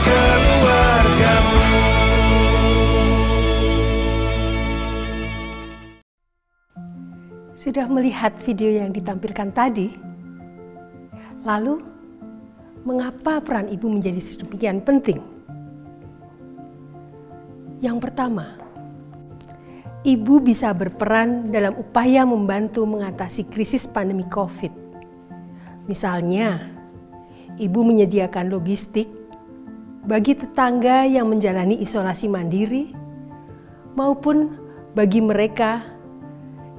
keluargamu. Sudah melihat video yang ditampilkan tadi? Lalu, mengapa peran ibu menjadi sedemikian penting? Yang pertama, ibu bisa berperan dalam upaya membantu mengatasi krisis pandemi COVID. Misalnya, ibu menyediakan logistik bagi tetangga yang menjalani isolasi mandiri maupun bagi mereka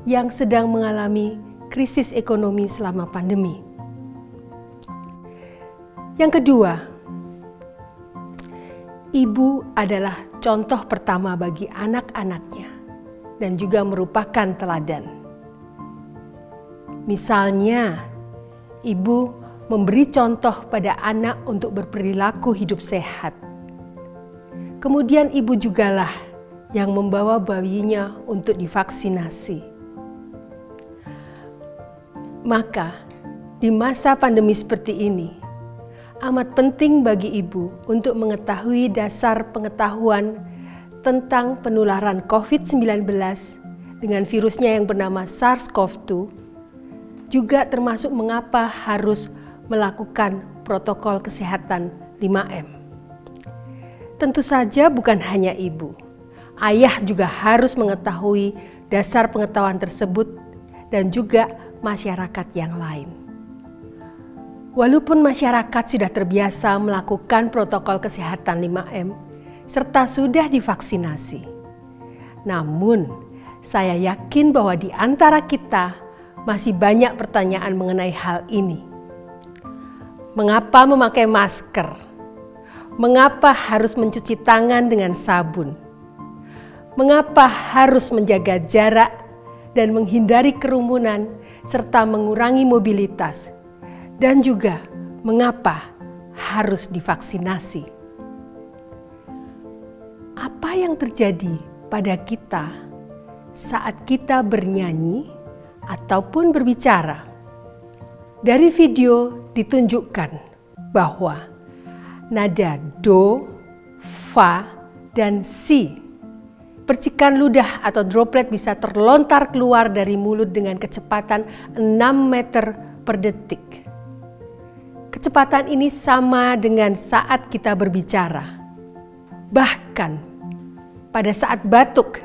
yang sedang mengalami krisis ekonomi selama pandemi. Yang kedua, ibu adalah contoh pertama bagi anak-anaknya dan juga merupakan teladan. Misalnya, ibu memberi contoh pada anak untuk berperilaku hidup sehat. Kemudian ibu jugalah yang membawa bayinya untuk divaksinasi. Maka, di masa pandemi seperti ini, amat penting bagi ibu untuk mengetahui dasar pengetahuan tentang penularan COVID-19 dengan virusnya yang bernama SARS-CoV-2, juga termasuk mengapa harus melakukan protokol kesehatan 5M. Tentu saja bukan hanya ibu, ayah juga harus mengetahui dasar pengetahuan tersebut dan juga masyarakat yang lain. Walaupun masyarakat sudah terbiasa melakukan protokol kesehatan 5M serta sudah divaksinasi, namun saya yakin bahwa di antara kita masih banyak pertanyaan mengenai hal ini. Mengapa memakai masker? Mengapa harus mencuci tangan dengan sabun? Mengapa harus menjaga jarak dan menghindari kerumunan serta mengurangi mobilitas? Dan juga mengapa harus divaksinasi? Apa yang terjadi pada kita saat kita bernyanyi ataupun berbicara? Dari video ditunjukkan bahwa nada do, fa, dan si, percikan ludah atau droplet bisa terlontar keluar dari mulut dengan kecepatan 6 meter per detik. Kecepatan ini sama dengan saat kita berbicara. Bahkan pada saat batuk,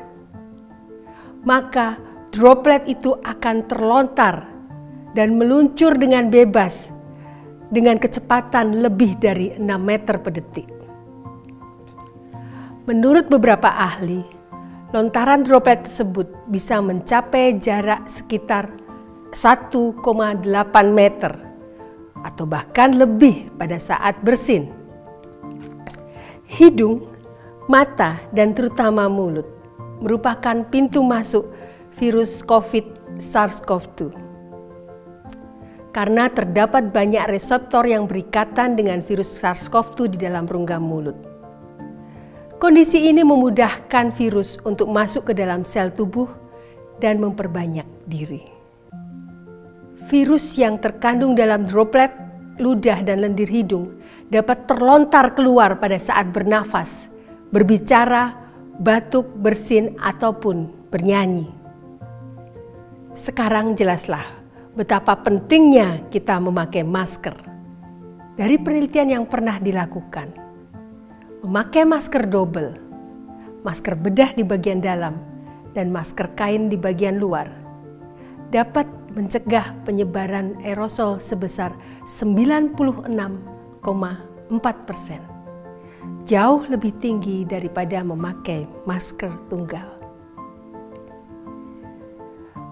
maka droplet itu akan terlontar dan meluncur dengan bebas dengan kecepatan lebih dari 6 meter per detik. Menurut beberapa ahli, lontaran droplet tersebut bisa mencapai jarak sekitar 1,8 meter atau bahkan lebih pada saat bersin. Hidung, mata, dan terutama mulut merupakan pintu masuk virus COVID SARS-CoV-2. Karena terdapat banyak reseptor yang berikatan dengan virus SARS-CoV-2 di dalam rongga mulut. Kondisi ini memudahkan virus untuk masuk ke dalam sel tubuh dan memperbanyak diri. Virus yang terkandung dalam droplet, ludah, dan lendir hidung dapat terlontar keluar pada saat bernafas, berbicara, batuk, bersin, ataupun bernyanyi. Sekarang jelaslah betapa pentingnya kita memakai masker. Dari penelitian yang pernah dilakukan, memakai masker double, masker bedah di bagian dalam, dan masker kain di bagian luar dapat mencegah penyebaran aerosol sebesar 96,4%. Jauh lebih tinggi daripada memakai masker tunggal.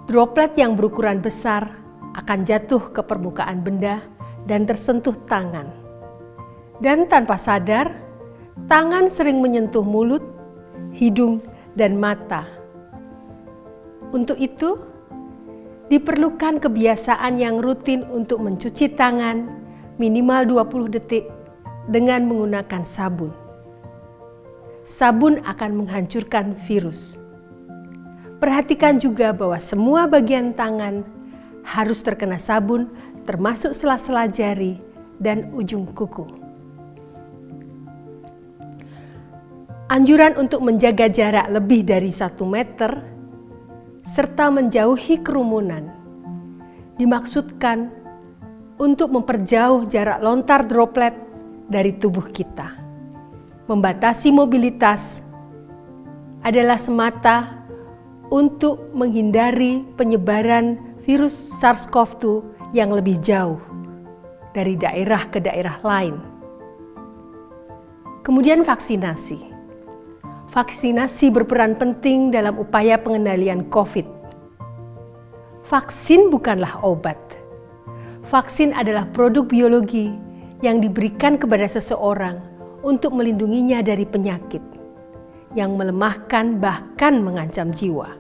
Droplet yang berukuran besar akan jatuh ke permukaan benda dan tersentuh tangan. Dan tanpa sadar, tangan sering menyentuh mulut, hidung, dan mata. Untuk itu, diperlukan kebiasaan yang rutin untuk mencuci tangan minimal 20 detik dengan menggunakan sabun. Sabun akan menghancurkan virus. Perhatikan juga bahwa semua bagian tangan harus terkena sabun, termasuk sela-sela jari dan ujung kuku. Anjuran untuk menjaga jarak lebih dari 1 meter serta menjauhi kerumunan dimaksudkan untuk memperjauh jarak lontar droplet dari tubuh kita. Membatasi mobilitas adalah semata untuk menghindari penyebaran virus SARS-CoV-2 yang lebih jauh dari daerah ke daerah lain. Kemudian vaksinasi. Vaksinasi berperan penting dalam upaya pengendalian COVID. Vaksin bukanlah obat. Vaksin adalah produk biologi yang diberikan kepada seseorang untuk melindunginya dari penyakit yang melemahkan bahkan mengancam jiwa.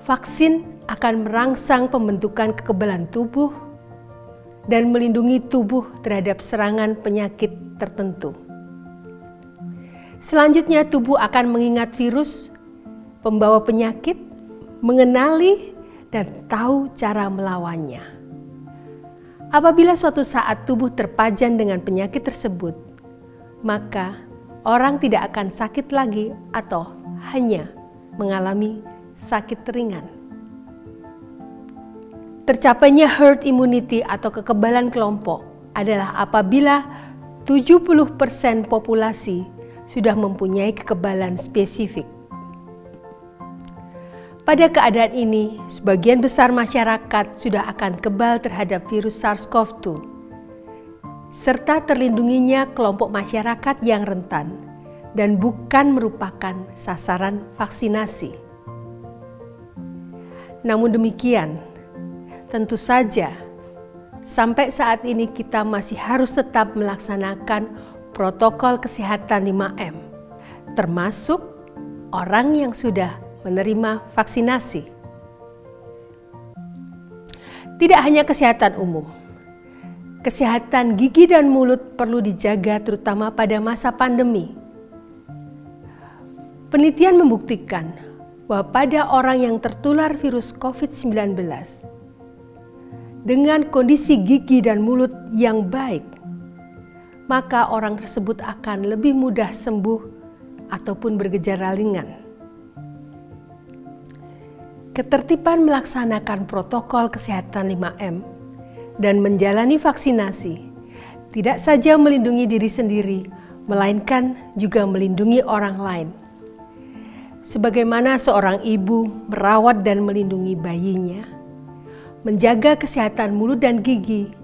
Vaksin akan merangsang pembentukan kekebalan tubuh dan melindungi tubuh terhadap serangan penyakit tertentu. Selanjutnya, tubuh akan mengingat virus pembawa penyakit, mengenali dan tahu cara melawannya. Apabila suatu saat tubuh terpajan dengan penyakit tersebut, maka orang tidak akan sakit lagi atau hanya mengalami sakit ringan. Tercapainya herd immunity atau kekebalan kelompok adalah apabila 70% populasi sudah mempunyai kekebalan spesifik. Pada keadaan ini, sebagian besar masyarakat sudah akan kebal terhadap virus SARS-CoV-2, serta terlindunginya kelompok masyarakat yang rentan dan bukan merupakan sasaran vaksinasi. Namun demikian, tentu saja sampai saat ini kita masih harus tetap melaksanakan protokol kesehatan 5M, termasuk orang yang sudah menerima vaksinasi. Tidak hanya kesehatan umum, kesehatan gigi dan mulut perlu dijaga terutama pada masa pandemi. Penelitian membuktikan bahwa pada orang yang tertular virus COVID-19 dengan kondisi gigi dan mulut yang baik, maka orang tersebut akan lebih mudah sembuh ataupun bergejala ringan. Ketertiban melaksanakan protokol kesehatan 5M dan menjalani vaksinasi tidak saja melindungi diri sendiri, melainkan juga melindungi orang lain. Sebagaimana seorang ibu merawat dan melindungi bayinya, menjaga kesehatan mulut dan gigi,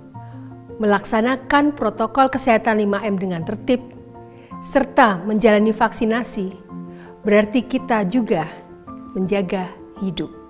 melaksanakan protokol kesehatan 5M dengan tertib, serta menjalani vaksinasi, berarti kita juga menjaga hidup.